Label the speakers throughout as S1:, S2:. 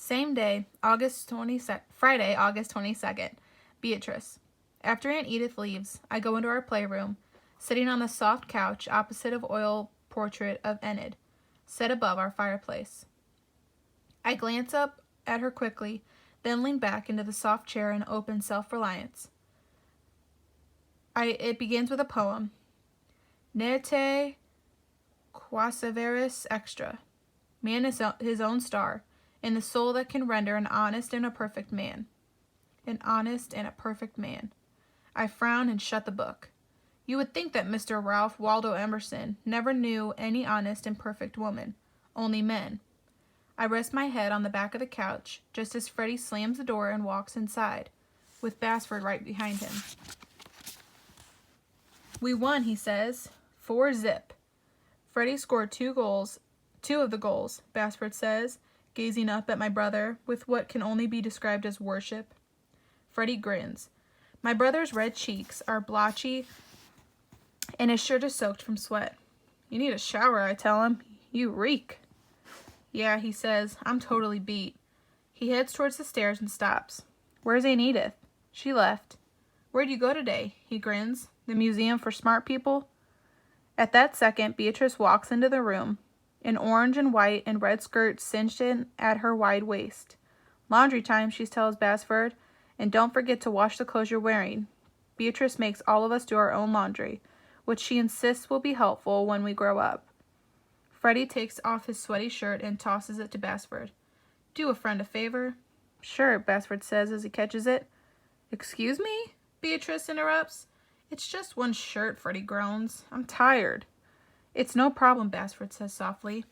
S1: Same day, Friday, August 22nd. Beatrice. After Aunt Edith leaves, I go into our playroom, sitting on the soft couch opposite of oil portrait of Enid, set above our fireplace. I glance up at her quickly, then lean back into the soft chair in open self-reliance. It begins with a poem. Nete quaseveris extra. Man is his own star, and the soul that can render an honest and a perfect man. An honest and a perfect man. I frown and shut the book. You would think that Mr. Ralph Waldo Emerson never knew any honest and perfect woman, only men. I rest my head on the back of the couch, just as Freddie slams the door and walks inside, with Basford right behind him. We won, he says. 4-0. Freddie scored 2 of the goals, Basford says, gazing up at my brother with what can only be described as worship. Freddie grins. My brother's red cheeks are blotchy and his shirt is soaked from sweat. You need a shower, I tell him. You reek. Yeah, he says. I'm totally beat. He heads towards the stairs and stops. Where's Aunt Edith? She left. Where'd you go today? He grins. The museum for smart people? At that second, Beatrice walks into the room, an orange and white and red skirt cinched in at her wide waist. Laundry time, she tells Basford, and don't forget to wash the clothes you're wearing. Beatrice makes all of us do our own laundry, which she insists will be helpful when we grow up. Freddie takes off his sweaty shirt and tosses it to Basford. Do a friend a favor? Sure, Basford says as he catches it. Excuse me? Beatrice interrupts. It's just one shirt, Freddie groans. I'm tired. It's no problem, Basford says softly.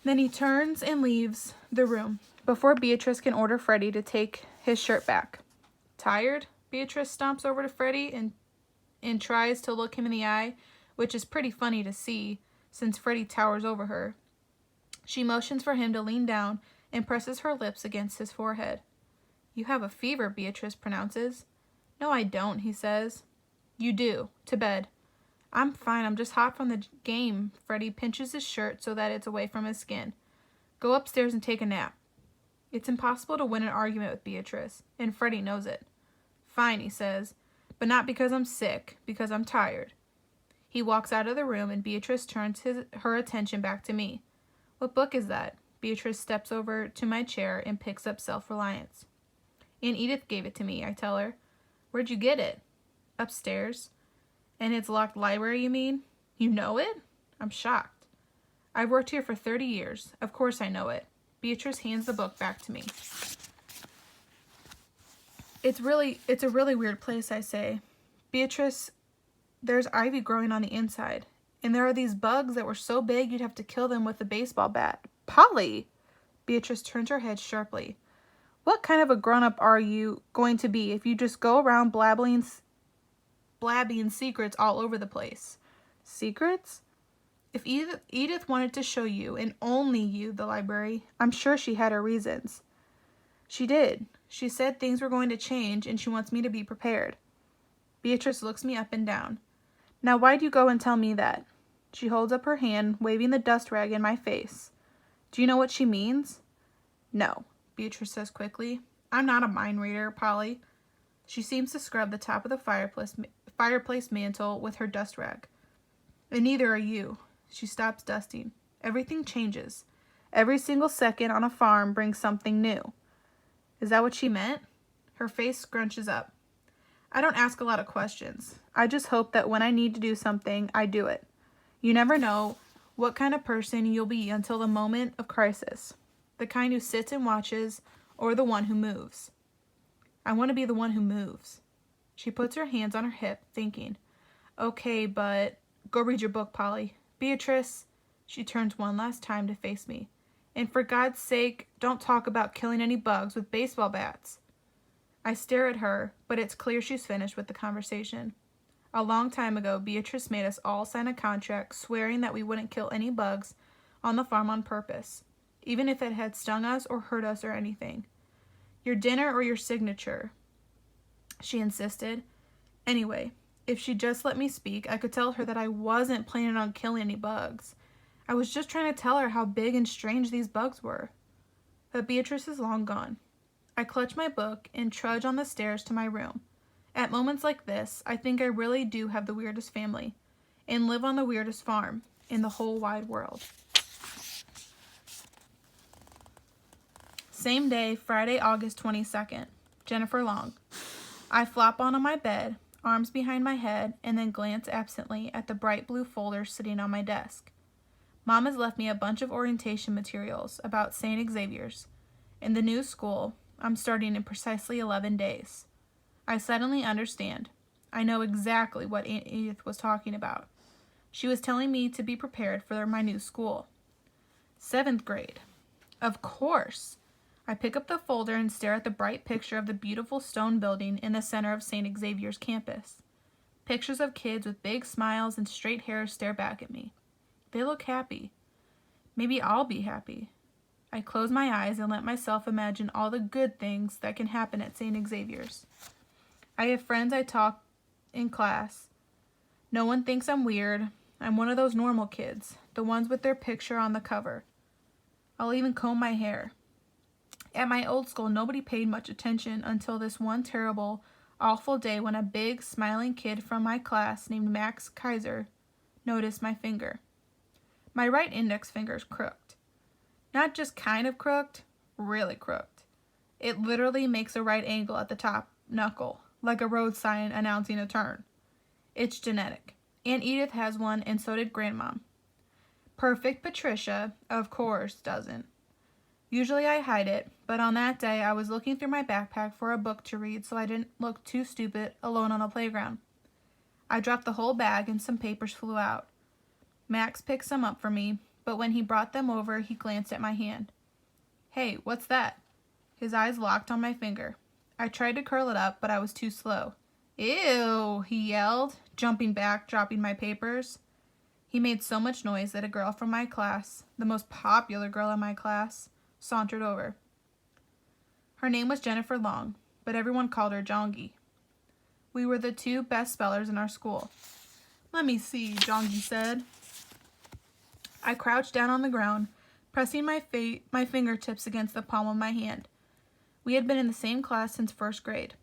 S1: Then he turns and leaves the room before Beatrice can order Freddie to take his shirt back. Tired? Beatrice stomps over to Freddie and tries to look him in the eye, which is pretty funny to see since Freddie towers over her. She motions for him to lean down and presses her lips against his forehead. You have a fever, Beatrice pronounces. No, I don't, he says. You do. To bed. I'm fine. I'm just hot from the game. Freddie pinches his shirt so that it's away from his skin. Go upstairs and take a nap. It's impossible to win an argument with Beatrice, and Freddie knows it. Fine, he says, but not because I'm sick, because I'm tired. He walks out of the room and Beatrice turns her attention back to me. What book is that? Beatrice steps over to my chair and picks up Self-Reliance. Aunt Edith gave it to me, I tell her. Where'd you get it? Upstairs. In its locked library, you mean? You know it? I'm shocked. I've worked here for 30 years. Of course I know it. Beatrice hands the book back to me. It's a really weird place, I say. Beatrice, there's ivy growing on the inside. And there are these bugs that were so big you'd have to kill them with a baseball bat. Polly! Beatrice turns her head sharply. What kind of a grown-up are you going to be if you just go around blabbing secrets all over the place? Secrets? If Edith wanted to show you, and only you, the library, I'm sure she had her reasons. She did. She said things were going to change, and she wants me to be prepared. Beatrice looks me up and down. Now why'd you go and tell me that? She holds up her hand, waving the dust rag in my face. Do you know what she means? No, Beatrice says quickly. I'm not a mind reader, Polly. She seems to scrub the top of the fireplace mantle with her dust rag. And neither are you. She stops dusting. Everything changes. Every single second on a farm brings something new. Is that what she meant? Her face scrunches up. I don't ask a lot of questions. I just hope that when I need to do something, I do it. You never know what kind of person you'll be until the moment of crisis. The kind who sits and watches, or the one who moves. I want to be the one who moves. She puts her hands on her hip, thinking. Okay, but go read your book, Polly. Beatrice, she turns one last time to face me. And for God's sake, don't talk about killing any bugs with baseball bats. I stare at her, but it's clear she's finished with the conversation. A long time ago, Beatrice made us all sign a contract swearing that we wouldn't kill any bugs on the farm on purpose, even if it had stung us or hurt us or anything. Your dinner or your signature, she insisted. Anyway, if she'd just let me speak, I could tell her that I wasn't planning on killing any bugs. I was just trying to tell her how big and strange these bugs were. but Beatrice is long gone. I clutch my book and trudge on the stairs to my room. At moments like this, I think I really do have the weirdest family and live on the weirdest farm in the whole wide world. Same day, Friday, August 22nd. Jennifer Long. I flop onto my bed, arms behind my head, and then glance absently at the bright blue folder sitting on my desk. Mom has left me a bunch of orientation materials about St. Xavier's. In the new school, I'm starting in precisely 11 days. I suddenly understand. I know exactly what Aunt Edith was talking about. She was telling me to be prepared for my new school. 7th grade. Of course. I pick up the folder and stare at the bright picture of the beautiful stone building in the center of St. Xavier's campus. Pictures of kids with big smiles and straight hair stare back at me. They look happy. Maybe I'll be happy. I close my eyes and let myself imagine all the good things that can happen at St. Xavier's. I have friends I talk in class. No one thinks I'm weird. I'm one of those normal kids, the ones with their picture on the cover. I'll even comb my hair. At my old school, nobody paid much attention until this one terrible, awful day when a big, smiling kid from my class named Max Kaiser noticed my finger. My right index finger is crooked. Not just kind of crooked, really crooked. It literally makes a right angle at the top knuckle, like a road sign announcing a turn. It's genetic. Aunt Edith has one, and so did Grandmom. Perfect Patricia, of course, doesn't. Usually I hide it, but on that day I was looking through my backpack for a book to read so I didn't look too stupid alone on the playground. I dropped the whole bag and some papers flew out. Max picked some up for me, but when he brought them over, he glanced at my hand. "Hey, what's that?" His eyes locked on my finger. I tried to curl it up, but I was too slow. "Ew," he yelled, jumping back, dropping my papers. He made so much noise that a girl from my class, the most popular girl in my class, sauntered over. Her name was Jennifer Long, but everyone called her Jongi. We were the two best spellers in our school. "Let me see," Jongi said. I crouched down on the ground, pressing my fingertips against the palm of my hand. We had been in the same class since 1st grade.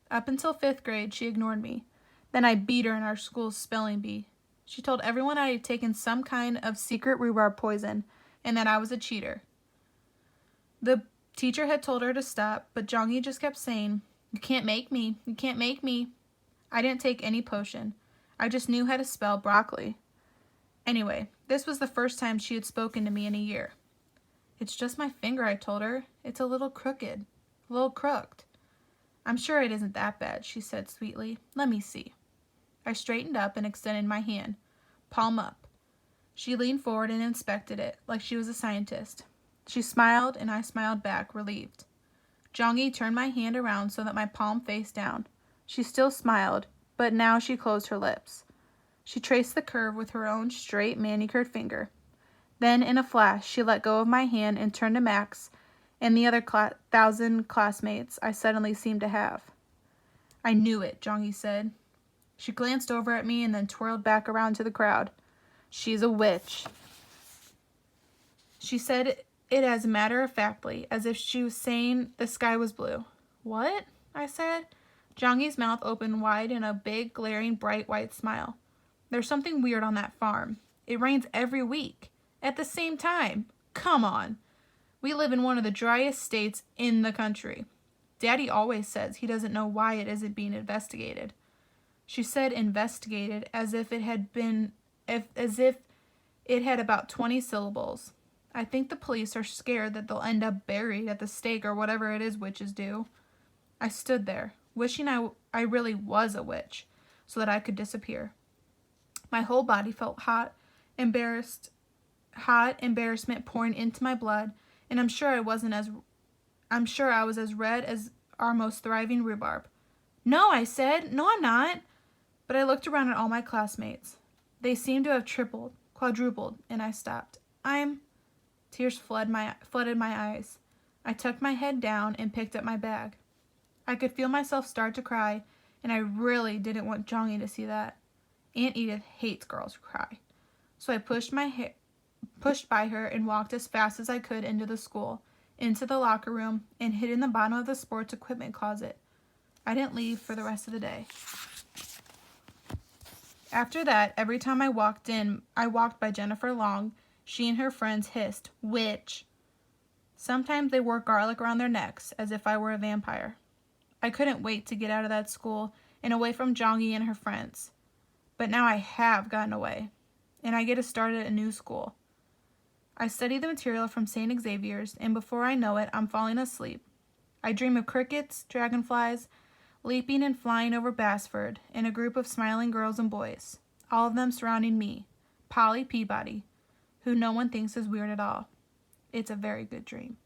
S1: Up until 5th grade, she ignored me. Then I beat her in our school's spelling bee. She told everyone I had taken some kind of secret rhubarb poison and that I was a cheater. The teacher had told her to stop, but Jongi just kept saying, "You can't make me, you can't make me." I didn't take any potion. I just knew how to spell broccoli. Anyway, this was the first time she had spoken to me in a year. "It's just my finger," I told her. "It's a little crooked, a little crooked." "I'm sure it isn't that bad," she said sweetly. "Let me see." I straightened up and extended my hand, palm up. She leaned forward and inspected it, like she was a scientist. She smiled, and I smiled back, relieved. Jongi turned my hand around so that my palm faced down. She still smiled, but now she closed her lips. She traced the curve with her own straight, manicured finger. Then, in a flash, she let go of my hand and turned to Max and the other 1,000 classmates I suddenly seemed to have. "I knew it," Jongi said. She glanced over at me and then twirled back around to the crowd. "She's a witch." She said it as matter-of-factly, as if she was saying the sky was blue. "What?" I said. Jongi's mouth opened wide in a big, glaring, bright white smile. "There's something weird on that farm. It rains every week. At the same time. Come on. We live in one of the driest states in the country. Daddy always says he doesn't know why it isn't being investigated." She said investigated as if it had about 20 syllables. I think the police are scared that they'll end up buried at the stake or whatever it is witches do. I stood there, wishing I really was a witch, so that I could disappear. My whole body felt hot, embarrassment pouring into my blood, and I'm sure I was as red as our most thriving rhubarb. "No," I said. "No, I'm not." But I looked around at all my classmates. They seemed to have tripled, quadrupled, and I stopped. Tears flooded my eyes. I tucked my head down and picked up my bag. I could feel myself start to cry, and I really didn't want Jongi to see that. Aunt Edith hates girls who cry. So I pushed by her and walked as fast as I could into the school into the locker room, and hid in the bottom of the sports equipment closet. I didn't leave for the rest of the day. After that, every time I walked by Jennifer Long, she and her friends hissed, "Witch!" Sometimes they wore garlic around their necks, as if I were a vampire. I couldn't wait to get out of that school and away from Jongi and her friends. But now I have gotten away, and I get to start at a new school. I study the material from St. Xavier's, and before I know it, I'm falling asleep. I dream of crickets, dragonflies, leaping and flying over Bassford, and a group of smiling girls and boys, all of them surrounding me, Polly Peabody, who no one thinks is weird at all. It's a very good dream.